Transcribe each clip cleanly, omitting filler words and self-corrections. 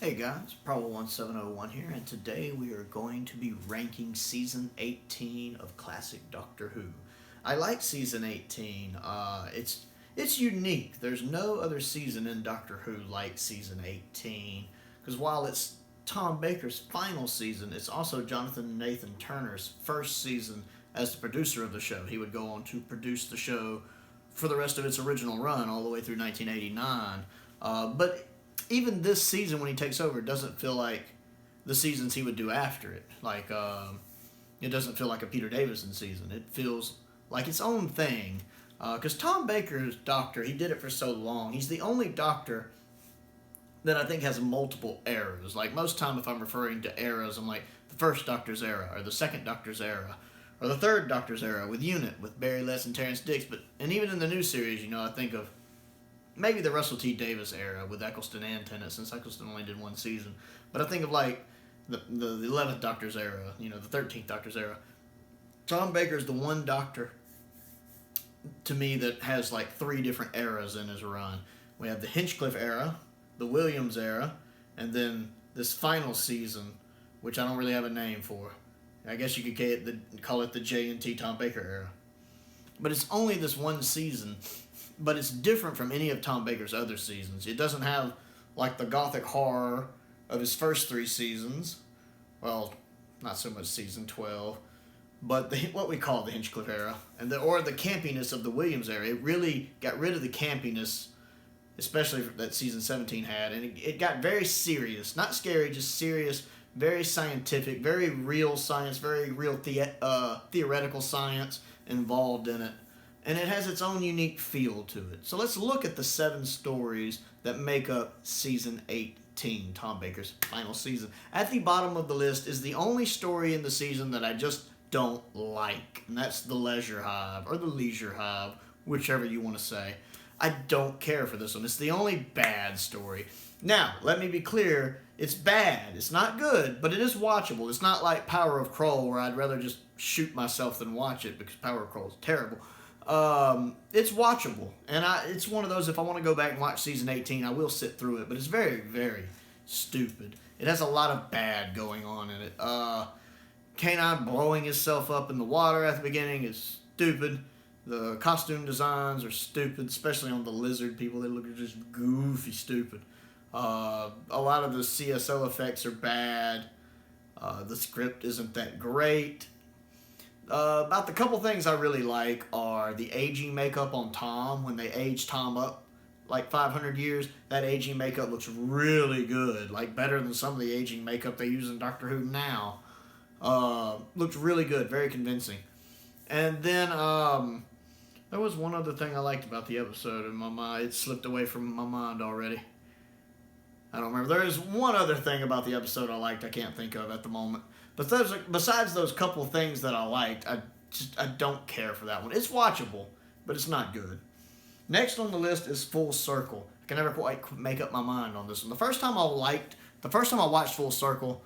Hey guys, Problem1701 here, and today we are going to be ranking Season 18 of Classic Doctor Who. I like Season 18. It's unique. There's no other season in Doctor Who like Season 18, because while it's Tom Baker's final season, it's also Jonathan Nathan Turner's first season as the producer of the show. He would go on to produce the show for the rest of its original run, all the way through 1989. But even this season, when he takes over, it doesn't feel like the seasons he would do after it. It doesn't feel like a Peter Davison season. It feels like its own thing. Because Tom Baker's Doctor, he did it for so long. He's the only Doctor that I think has multiple eras. Like, most time if I'm referring to eras, I'm like, the first Doctor's era, or the second Doctor's era, or the third Doctor's era with Unit, with Barry Letts and Terrence Dicks. And even in the new series, I think of maybe the Russell T Davies era with Eccleston and Tennant, since Eccleston only did one season. But I think of like the 11th Doctor's era, the 13th Doctor's era. Tom Baker's the one Doctor to me that has like three different eras in his run. We have the Hinchcliffe era, the Williams era, and then this final season, which I don't really have a name for. I guess you could call it the J&T Tom Baker era. But it's only this one season, but it's different from any of Tom Baker's other seasons. It doesn't have like the gothic horror of his first three seasons. Well, not so much season 12, but what we call the Hinchcliffe era, or the campiness of the Williams era. It really got rid of the campiness, especially that season 17 had, and it got very serious, not scary, just serious, very scientific, very real science, very real theoretical science involved in it. And it has its own unique feel to it. So let's look at the 7 stories that make up Season 18, Tom Baker's final season. At the bottom of the list is the only story in the season that I just don't like, and that's the Leisure Hive, or the Leisure Hive, whichever you want to say. I don't care for this one. It's the only bad story. Now, let me be clear, it's bad. It's not good, but it is watchable. It's not like Power of Kroll, where I'd rather just shoot myself than watch it, because Power of Kroll is terrible. It's watchable, and it's one of those, if I want to go back and watch Season 18, I will sit through it, but it's very, very stupid. It has a lot of bad going on in it. K9 blowing himself up in the water at the beginning is stupid. The costume designs are stupid, especially on the lizard people. They look just goofy stupid. A lot of the CSO effects are bad. The script isn't that great. About the couple things I really like are the aging makeup on Tom. When they age Tom up like 500 years, that aging makeup looks really good, like better than some of the aging makeup they use in Doctor Who now. Looks really good, very convincing. And then there was one other thing I liked about the episode in my mind. It slipped away from my mind already. I don't remember. There is one other thing about the episode I liked I can't think of at the moment. But besides those couple things that I liked, I don't care for that one. It's watchable, but it's not good. Next on the list is Full Circle. I can never quite make up my mind on this one. The first time I watched Full Circle,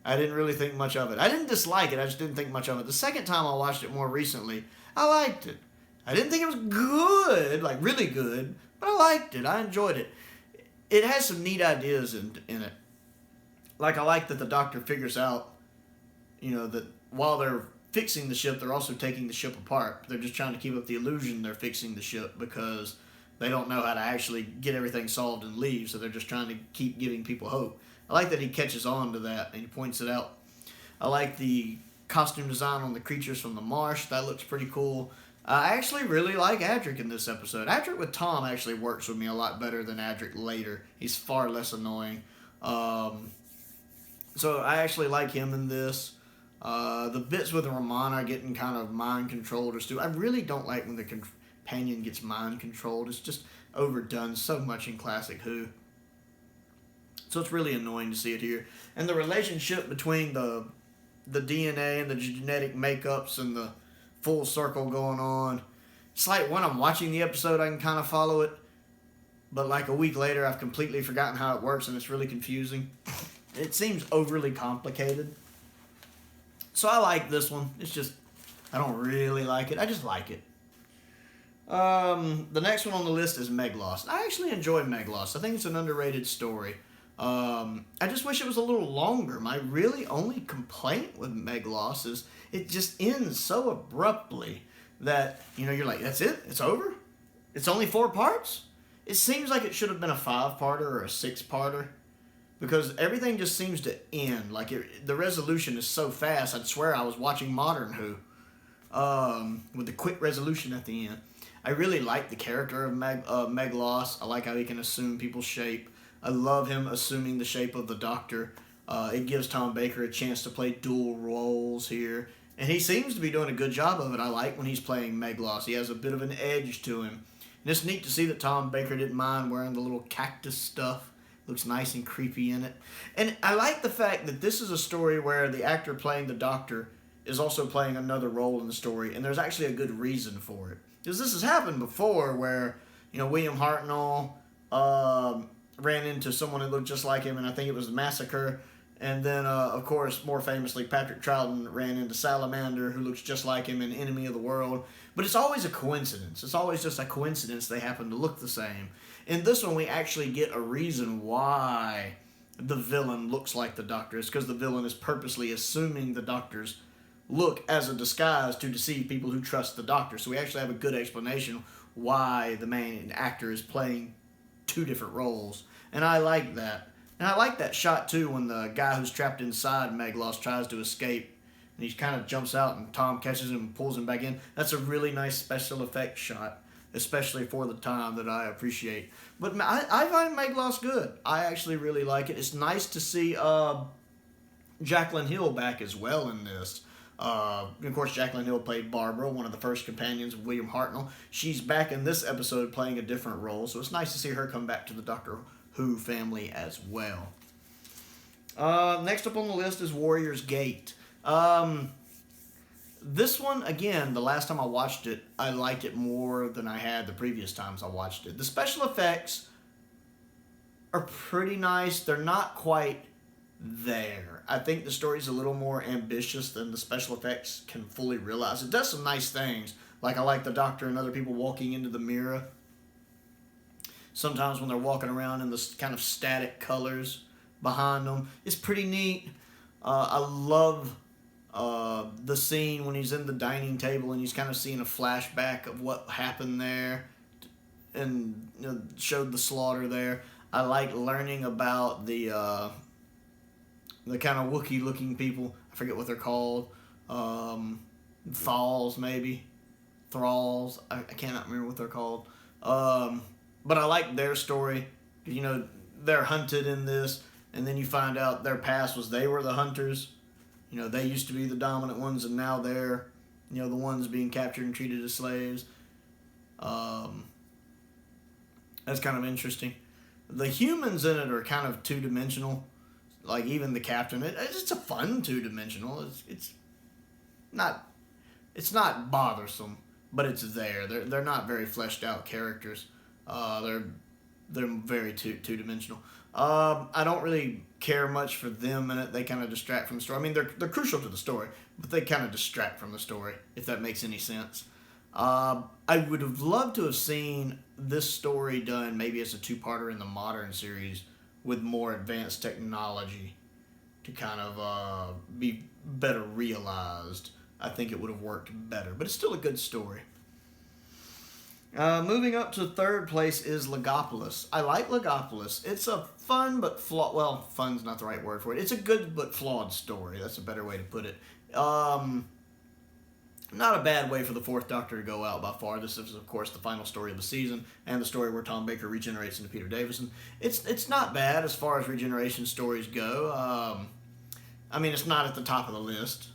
I didn't really think much of it. I didn't dislike it, I just didn't think much of it. The second time I watched it more recently, I liked it. I didn't think it was good, like really good, but I liked it. I enjoyed it. It has some neat ideas in it. Like, I like that the Doctor figures out, that while they're fixing the ship, they're also taking the ship apart. They're just trying to keep up the illusion they're fixing the ship because they don't know how to actually get everything solved and leave, so they're just trying to keep giving people hope. I like that he catches on to that and he points it out. I like the costume design on the creatures from the marsh. That looks pretty cool. I actually really like Adric in this episode. Adric with Tom actually works with me a lot better than Adric later. He's far less annoying. So I actually like him in this. The bits with Romana getting kind of mind-controlled or stupid. I really don't like when the companion gets mind-controlled. It's just overdone so much in Classic Who. So it's really annoying to see it here. And the relationship between the DNA and the genetic makeups and the full circle going on. It's like when I'm watching the episode, I can kind of follow it. But like a week later, I've completely forgotten how it works, and it's really confusing. It seems overly complicated. So I like this one. It's just, I don't really like it. I just like it. The next one on the list is Meg Lost. I actually enjoy Meg Lost. I think it's an underrated story. I just wish it was a little longer. My really only complaint with Meg Lost is it just ends so abruptly that, you're like, that's it? It's over? It's only 4 parts? It seems like it should have been a 5-parter or a 6-parter because everything just seems to end. Like, the resolution is so fast, I'd swear I was watching Modern Who with the quick resolution at the end. I really like the character of Meg Lost. I like how he can assume people's shape. I love him assuming the shape of the Doctor. It gives Tom Baker a chance to play dual roles here. And he seems to be doing a good job of it. I like when he's playing Meg Lost. He has a bit of an edge to him. And it's neat to see that Tom Baker didn't mind wearing the little cactus stuff. Looks nice and creepy in it. And I like the fact that this is a story where the actor playing the Doctor is also playing another role in the story. And there's actually a good reason for it. Because this has happened before where, William Hartnell ran into someone that looked just like him, and I think it was the Massacre. And then, of course, more famously, Patrick Troughton ran into Salamander, who looks just like him in Enemy of the World. But it's always a coincidence. It's always just a coincidence they happen to look the same. In this one, we actually get a reason why the villain looks like the Doctor. It's because the villain is purposely assuming the Doctor's look as a disguise to deceive people who trust the Doctor. So we actually have a good explanation why the main actor is playing 2 different roles. And I like that. And I like that shot, too, when the guy who's trapped inside Meg Lost tries to escape. And he kind of jumps out, and Tom catches him and pulls him back in. That's a really nice special effects shot, especially for the time that I appreciate. But I find Meg Lost good. I actually really like it. It's nice to see Jacqueline Hill back as well in this. Of course, Jacqueline Hill played Barbara, one of the first companions of William Hartnell. She's back in this episode playing a different role, so it's nice to see her come back to the Doctor Who family as well. Next up on the list is Warrior's Gate. This one, again, the last time I watched it, I liked it more than I had the previous times I watched it. The special effects are pretty nice. They're not quite there. I think the story's a little more ambitious than the special effects can fully realize. It does some nice things. Like I like the Doctor and other people walking into the mirror. Sometimes when they're walking around in this kind of static colors behind them. It's pretty neat. I love the scene when he's in the dining table and he's kind of seeing a flashback of what happened there and showed the slaughter there. I like learning about the kind of Wookiee looking people. I forget what they're called. Thals, maybe. Thralls. I cannot remember what they're called. But I like their story. They're hunted in this, and then you find out their past was they were the hunters. They used to be the dominant ones, and now they're, the ones being captured and treated as slaves. That's kind of interesting. The humans in it are kind of two-dimensional. Like, even the captain. It's a fun two-dimensional. It's not bothersome, but it's there. They're not very fleshed out characters. They're very two-dimensional. I don't really care much for them in it. They kind of distract from the story. I mean, they're crucial to the story, but they kind of distract from the story, if that makes any sense. I would have loved to have seen this story done maybe as a 2-parter in the modern series with more advanced technology to kind of be better realized. I think it would have worked better, but it's still a good story. Moving up to 3rd place is Legopolis. I like Legopolis. It's a fun but flawed... Well, fun's not the right word for it. It's a good but flawed story. That's a better way to put it. Not a bad way for the 4th Doctor to go out by far. This is, of course, the final story of the season and the story where Tom Baker regenerates into Peter Davison. It's not bad as far as regeneration stories go. I mean, it's not at the top of the list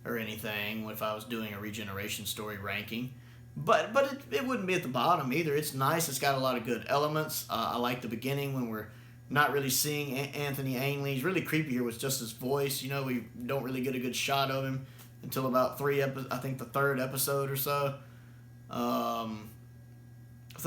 or anything if I was doing a regeneration story ranking. But it wouldn't be at the bottom either. It's nice. It's got a lot of good elements. I like the beginning when we're not really seeing Anthony Ainley. He's really creepy here with just his voice. We don't really get a good shot of him until about I think the 3rd episode or so. So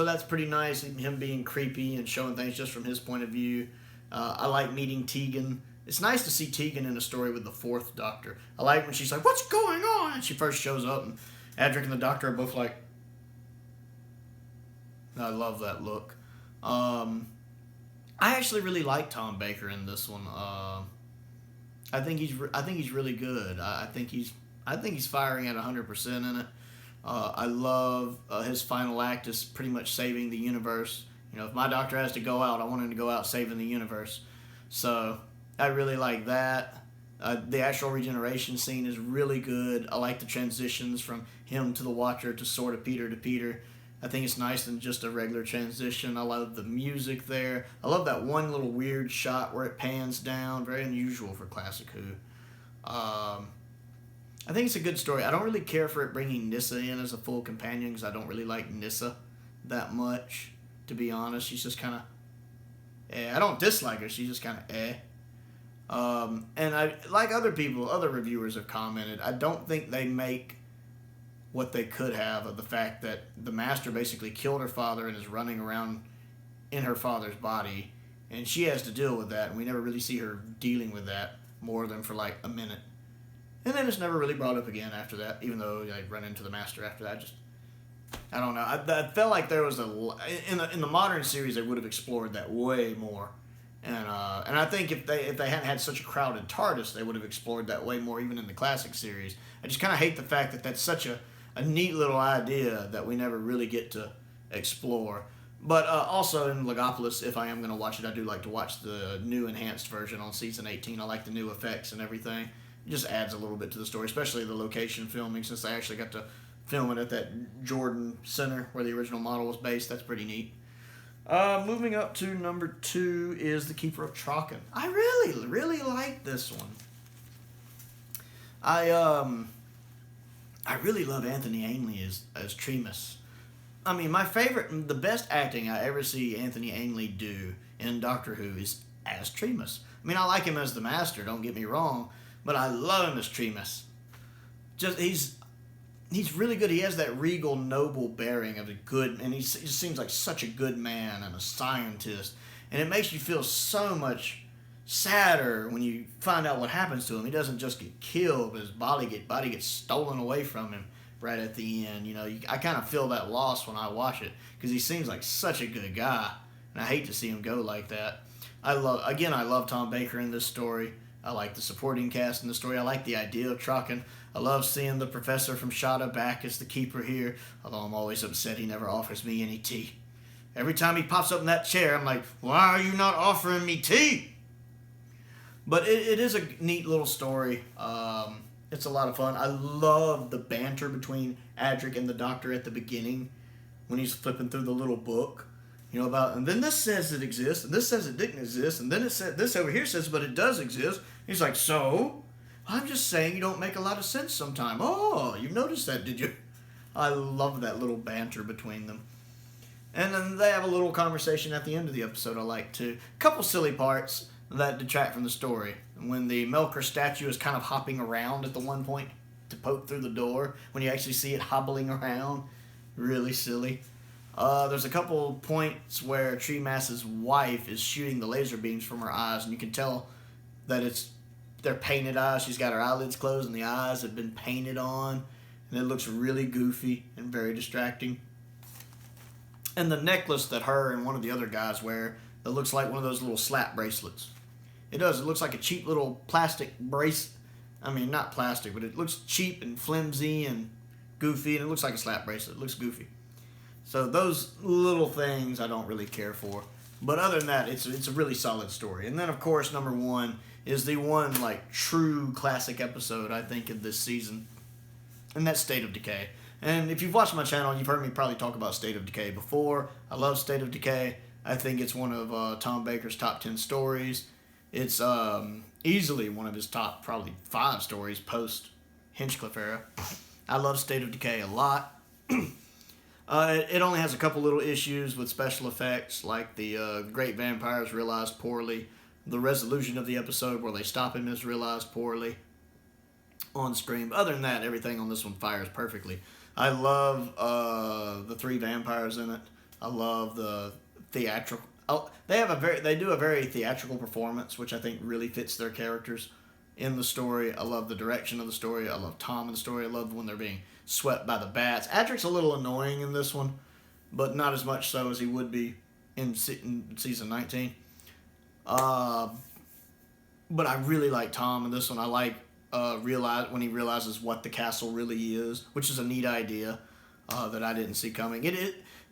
that's pretty nice, him being creepy and showing things just from his point of view. I like meeting Tegan. It's nice to see Tegan in a story with the 4th Doctor. I like when she's like, "What's going on?" And she first shows up, and Adric and the Doctor are both like, I love that look. I actually really like Tom Baker in this one. I think he's really good. I think he's firing at 100% in it. I love his final act is pretty much saving the universe. You know, if my doctor has to go out, I want him to go out saving the universe. So I really like that. The actual regeneration scene is really good. I like the transitions from him to the Watcher to sort of Peter to Peter. I think it's nice than just a regular transition. I love the music there. I love that one little weird shot where it pans down. Very unusual for Classic Who. I think it's a good story. I don't really care for it bringing Nyssa in as a full companion because I don't really like Nyssa that much, to be honest. She's just kind of I don't dislike her. She's just kind of and I like other people, other reviewers have commented. I don't think they make what they could have of the fact that the Master basically killed her father and is running around in her father's body, and she has to deal with that. And we never really see her dealing with that more than for like a minute, and then it's never really brought up again after that. Even though I run into the Master after that, I don't know. I felt like there was in the modern series they would have explored that way more. And I think if they hadn't had such a crowded TARDIS, they would have explored that way more, even in the classic series. I just kind of hate the fact that that's such a neat little idea that we never really get to explore. But also in Legopolis, if I am going to watch it, I do like to watch the new enhanced version on season 18. I like the new effects and everything. It just adds a little bit to the story, especially the location filming, since they actually got to film it at that Jordan Center where the original model was based. That's pretty neat. Moving up to number 2 is The Keeper of Traken. I really, really like this one. I really love Anthony Ainley as Tremas. I mean, the best acting I ever see Anthony Ainley do in Doctor Who is as Tremas. I mean, I like him as the Master, don't get me wrong, but I love him as Tremas. He's really good. He has that regal, noble bearing of a good, and he just seems like such a good man and a scientist. And it makes you feel so much sadder when you find out what happens to him. He doesn't just get killed, but his body gets stolen away from him right at the end. You know, I kind of feel that loss when I watch it because he seems like such a good guy, and I hate to see him go like that. I love Tom Baker in this story. I like the supporting cast in the story. I like the idea of Traken. I love seeing the professor from Shada back as the keeper here, although I'm always upset he never offers me any tea. Every time he pops up in that chair, I'm like, why are you not offering me tea? But it is a neat little story. It's a lot of fun. I love the banter between Adric and the Doctor at the beginning when he's flipping through the little book. You know, and then this says it exists, and this says it didn't exist, and then it said this over here says, but it does exist. He's like, so? I'm just saying you don't make a lot of sense sometime. Oh, you noticed that, did you? I love that little banter between them. And then they have a little conversation at the end of the episode I like too. A couple silly parts that detract from the story. When the Melker statue is kind of hopping around at the one point to poke through the door, when you actually see it hobbling around, really silly. There's a couple points where Tremas's wife is shooting the laser beams from her eyes, and you can tell that they're painted eyes. She's got her eyelids closed, and the eyes have been painted on, and it looks really goofy and very distracting. And the necklace that her and one of the other guys wear that looks like one of those little slap bracelets. It does. It looks like a cheap little plastic bracelet. I mean, not plastic, but it looks cheap and flimsy and goofy, and it looks like a slap bracelet. It looks goofy. So those little things I don't really care for. But other than that, it's a really solid story. And then, of course, number 1 is the one, like, true classic episode, I think, of this season. And that's State of Decay. And if you've watched my channel, you've heard me probably talk about State of Decay before. I love State of Decay. I think it's one of Tom Baker's top 10 stories. It's easily one of his top probably 5 stories post Hinchcliffe era. I love State of Decay a lot. It only has a couple little issues with special effects, like the great vampires realized poorly. The resolution of the episode where they stop him is realized poorly on screen. But other than that, everything on this one fires perfectly. I love the 3 vampires in it. I love the theatrical. They do a very theatrical performance, which I think really fits their characters in the story. I love the direction of the story. I love Tom in the story. I love when they're being swept by the bats. Adric's a little annoying in this one, but not as much so as he would be in season 19. Uh, but I really like Tom in this one. I like when he realizes what the castle really is, which is a neat idea that I didn't see coming.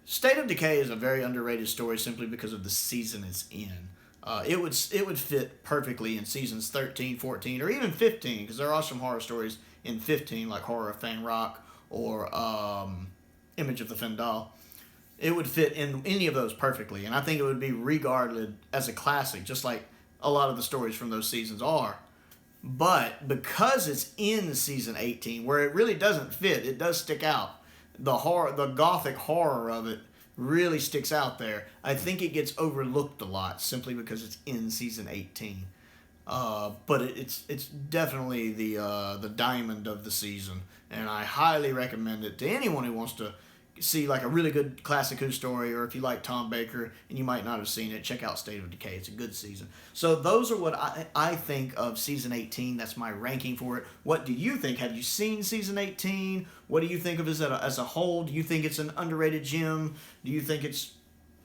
State of Decay is a very underrated story simply because of the season it's in. It would fit perfectly in seasons 13, 14, or even 15, because there are some horror stories in 15, like Horror of Fang Rock or Image of the Fendal. It would fit in any of those perfectly, and I think it would be regarded as a classic, just like a lot of the stories from those seasons are. But because it's in season 18, where it really doesn't fit, it does stick out. The gothic horror of it really sticks out there. I think it gets overlooked a lot simply because it's in season 18. But it's definitely the diamond of the season, and I highly recommend it to anyone who wants to see like a really good classic Who story, or if you like Tom Baker and you might not have seen it, check out State of Decay. It's a good season. So those are what I think of season 18. That's my ranking for it. What do you think? Have you seen season 18? What do you think of it as a whole? Do you think it's an underrated gem? Do you think it's,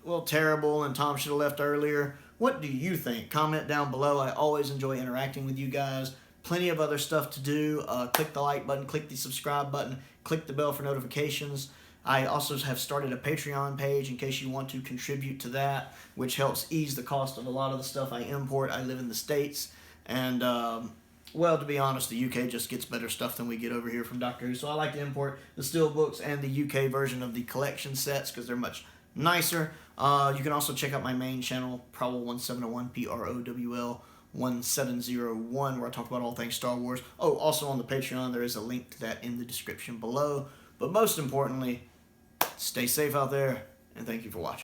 well, terrible and Tom should have left earlier? What do you think? Comment down below. I always enjoy interacting with you guys. Plenty of other stuff to do. Click the like button, click the subscribe button, click the bell for notifications. I also have started a Patreon page in case you want to contribute to that, which helps ease the cost of a lot of the stuff I import. I live in the States, and, well, to be honest, the UK just gets better stuff than we get over here from Doctor Who, so I like to import the Steelbooks and the UK version of the collection sets because they're much nicer. You can also check out my main channel, Prowl1701, Prowl 1701, where I talk about all things Star Wars. Oh, also on the Patreon, there is a link to that in the description below. But most importantly, stay safe out there, and thank you for watching.